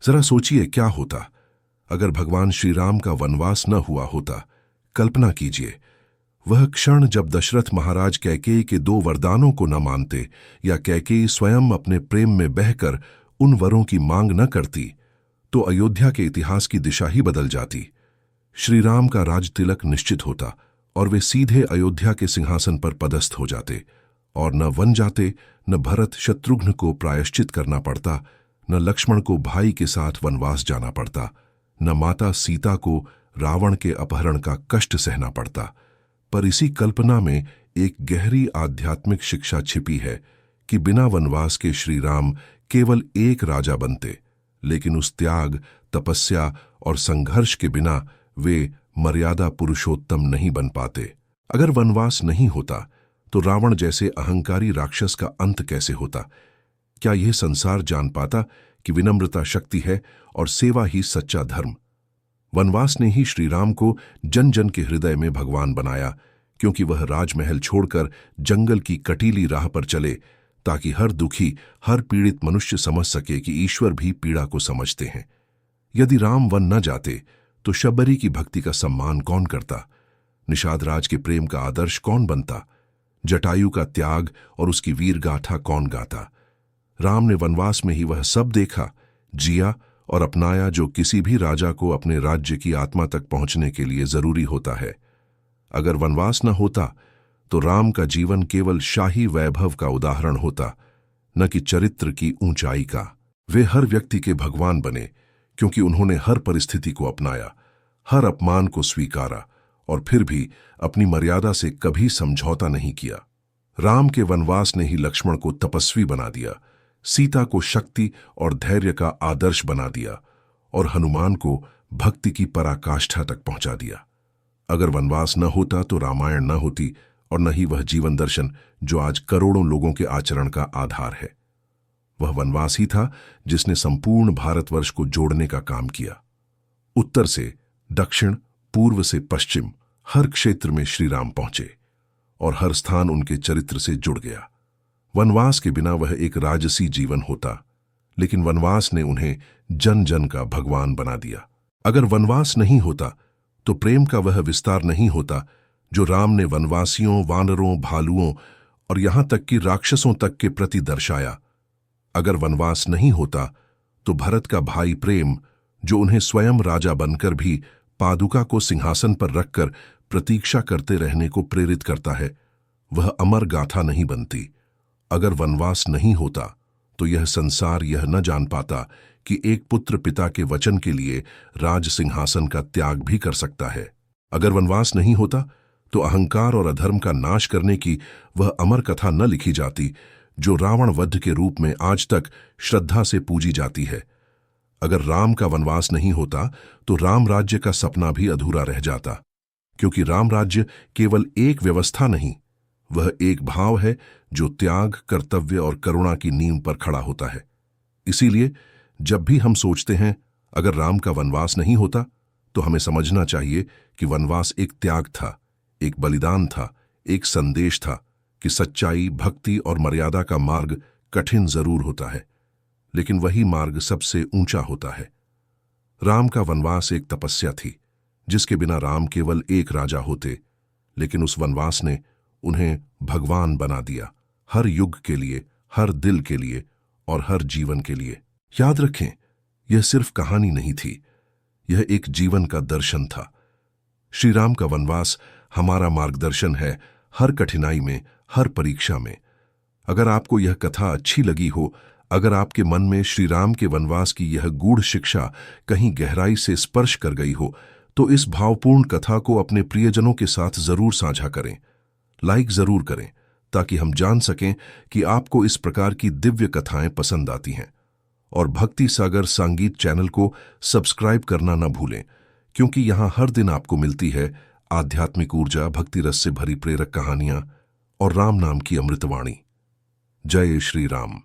जरा सोचिए क्या होता अगर भगवान श्री राम का वनवास न हुआ होता। कल्पना कीजिए वह क्षण जब दशरथ महाराज कैकेयी के 2 वरदानों को न मानते, या कैकेयी स्वयं अपने प्रेम में बहकर उन वरों की मांग न करती, तो अयोध्या के इतिहास की दिशा ही बदल जाती। श्री राम का राज तिलक निश्चित होता और वे सीधे अयोध्या के सिंहासन पर पदस्थ हो जाते, और न वन जाते, न भरत शत्रुघ्न को प्रायश्चित करना पड़ता, न लक्ष्मण को भाई के साथ वनवास जाना पड़ता, न माता सीता को रावण के अपहरण का कष्ट सहना पड़ता। पर इसी कल्पना में एक गहरी आध्यात्मिक शिक्षा छिपी है कि बिना वनवास के श्री राम केवल एक राजा बनते, लेकिन उस त्याग, तपस्या और संघर्ष के बिना वे मर्यादा पुरुषोत्तम नहीं बन पाते। अगर वनवास नहीं होता तो रावण जैसे अहंकारी राक्षस का अंत कैसे होता? क्या यह संसार जान पाता कि विनम्रता शक्ति है और सेवा ही सच्चा धर्म? वनवास ने ही श्री राम को जन जन के हृदय में भगवान बनाया, क्योंकि वह राजमहल छोड़कर जंगल की कटीली राह पर चले, ताकि हर दुखी, हर पीड़ित मनुष्य समझ सके कि ईश्वर भी पीड़ा को समझते हैं। यदि राम वन न जाते तो शबरी की भक्ति का सम्मान कौन करता? निषाद राज के प्रेम का आदर्श कौन बनता? जटायु का त्याग और उसकी वीर गाथा कौन गाता? राम ने वनवास में ही वह सब देखा, जिया और अपनाया जो किसी भी राजा को अपने राज्य की आत्मा तक पहुंचने के लिए जरूरी होता है। अगर वनवास न होता तो राम का जीवन केवल शाही वैभव का उदाहरण होता, न कि चरित्र की ऊंचाई का। वे हर व्यक्ति के भगवान बने क्योंकि उन्होंने हर परिस्थिति को अपनाया, हर अपमान को स्वीकारा और फिर भी अपनी मर्यादा से कभी समझौता नहीं किया। राम के वनवास ने ही लक्ष्मण को तपस्वी बना दिया, सीता को शक्ति और धैर्य का आदर्श बना दिया और हनुमान को भक्ति की पराकाष्ठा तक पहुंचा दिया। अगर वनवास न होता तो रामायण न होती और न ही वह जीवन दर्शन जो आज करोड़ों लोगों के आचरण का आधार है। वह वनवास ही था जिसने संपूर्ण भारतवर्ष को जोड़ने का काम किया। उत्तर से दक्षिण, पूर्व से पश्चिम, हर क्षेत्र में श्री राम पहुंचे और हर स्थान उनके चरित्र से जुड़ गया। वनवास के बिना वह एक राजसी जीवन होता, लेकिन वनवास ने उन्हें जन जन का भगवान बना दिया। अगर वनवास नहीं होता तो प्रेम का वह विस्तार नहीं होता जो राम ने वनवासियों, वानरों, भालुओं और यहां तक कि राक्षसों तक के प्रति दर्शाया। अगर वनवास नहीं होता तो भरत का भाई प्रेम, जो उन्हें स्वयं राजा बनकर भी पादुका को सिंहासन पर रखकर प्रतीक्षा करते रहने को प्रेरित करता है, वह अमर गाथा नहीं बनती। अगर वनवास नहीं होता तो यह संसार यह न जान पाता कि एक पुत्र पिता के वचन के लिए राज सिंहासन का त्याग भी कर सकता है। अगर वनवास नहीं होता तो अहंकार और अधर्म का नाश करने की वह अमर कथा न लिखी जाती जो रावण वध के रूप में आज तक श्रद्धा से पूजी जाती है। अगर राम का वनवास नहीं होता तो राम राज्य का सपना भी अधूरा रह जाता, क्योंकि राम राज्य केवल एक व्यवस्था नहीं, वह एक भाव है जो त्याग, कर्तव्य और करुणा की नींव पर खड़ा होता है। इसीलिए जब भी हम सोचते हैं अगर राम का वनवास नहीं होता, तो हमें समझना चाहिए कि वनवास एक त्याग था, एक बलिदान था, एक संदेश था कि सच्चाई, भक्ति और मर्यादा का मार्ग कठिन जरूर होता है, लेकिन वही मार्ग सबसे ऊंचा होता है। राम का वनवास एक तपस्या थी, जिसके बिना राम केवल एक राजा होते, लेकिन उस वनवास ने उन्हें भगवान बना दिया, हर युग के लिए, हर दिल के लिए और हर जीवन के लिए। याद रखें, यह सिर्फ कहानी नहीं थी, यह एक जीवन का दर्शन था। श्री राम का वनवास हमारा मार्गदर्शन है, हर कठिनाई में, हर परीक्षा में। अगर आपको यह कथा अच्छी लगी हो, अगर आपके मन में श्री राम के वनवास की यह गूढ़ शिक्षा कहीं गहराई से स्पर्श कर गई हो, तो इस भावपूर्ण कथा को अपने प्रियजनों के साथ जरूर साझा करें, लाइक जरूर करें, ताकि हम जान सकें कि आपको इस प्रकार की दिव्य कथाएं पसंद आती हैं। और भक्ति सागर संगीत चैनल को सब्सक्राइब करना न भूलें, क्योंकि यहां हर दिन आपको मिलती है आध्यात्मिक ऊर्जा, भक्ति रस से भरी प्रेरक कहानियां और राम नाम की अमृतवाणी। जय श्री राम।